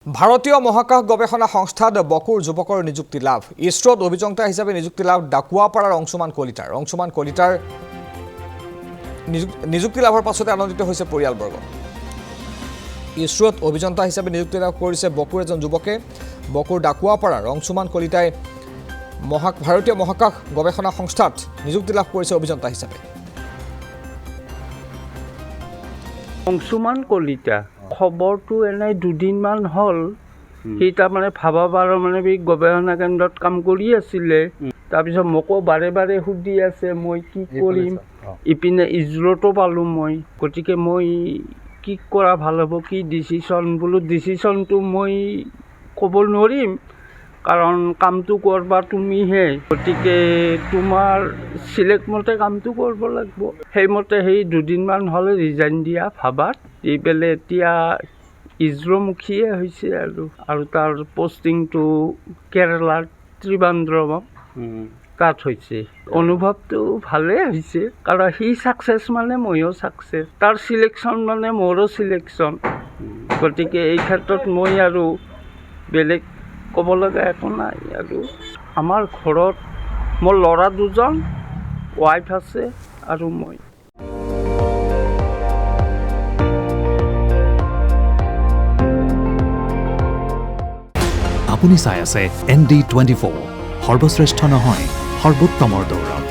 ভাৰতীয় মহাকাশ গৱেষণা সংস্থাত বকুৰ যুৱকৰ নিযুক্তি লাভ ইছৰোত অভিযন্তা হিচাপে নিযুক্তি লাভ ডাকুৱাপাৰাৰ অংশুমান কলিতাৰ নিযুক্তি লাভৰ পাছতে আনন্দিত হৈছে পৰিয়ালবৰ্গ ইছৰোত অভিযন্তা হিচাপে নিযুক্তি লাভ কৰিছে বকুৰ এজন যুৱকে বকুৰ ডাকুৱাপাৰাৰ অংশুমান কলিতাই ভাৰতীয় মহাকাশ গৱেষণা সংস্থাত নিযুক্তি লাভ কৰিছে অভিযন্তা হিচাপে অংশুমান কলিতা খবৰটো এনেই দুদিনমান হ'ল সি তাৰমানে ভাবা পাৰমাণৱিক গৱেষণা কেন্দ্ৰত কাম কৰি আছিলে তাৰপিছত মোকো বাৰে বাৰে সুধি আছে মই কি কৰিম ইপিনে ইছৰোতো পালোঁ মই গতিকে মই কি কৰা ভাল হ'ব কি ডিচিশ্যন বোলো ডিচিশ্যনটো মই ক'ব নোৱাৰিম কাৰণ কামটো কৰবা তুমিহে গতিকে তোমাৰ চিলেক্ট মতে কামটো কৰিব লাগিব সেইমতে সেই দুদিনমান হ'লে ৰিজাইন দিয়া ভাবাত দি পেলাই এতিয়া ইছৰোমুখীয়ে হৈছে আৰু তাৰ পষ্টিংটো কেৰেলাৰ ত্ৰিবান্দ্ৰমত তাত হৈছে অনুভৱটো ভালেই হৈছে কাৰণ সি ছাকচেছ মানে ময়ো ছাকচেছ তাৰ চিলেকশ্যন মানে মোৰো চিলেকশ্যন গতিকে এই ক্ষেত্ৰত মই আৰু বেলেগ ক'ব লগা একো নাই আৰু আমাৰ ঘৰত মোৰ ল'ৰা দুজন ৱাইফ আছে আৰু মই আপুনি চাই আছে ND24 সৰ্বশ্ৰেষ্ঠ নহয় সৰ্বোত্তমৰ দৌৰত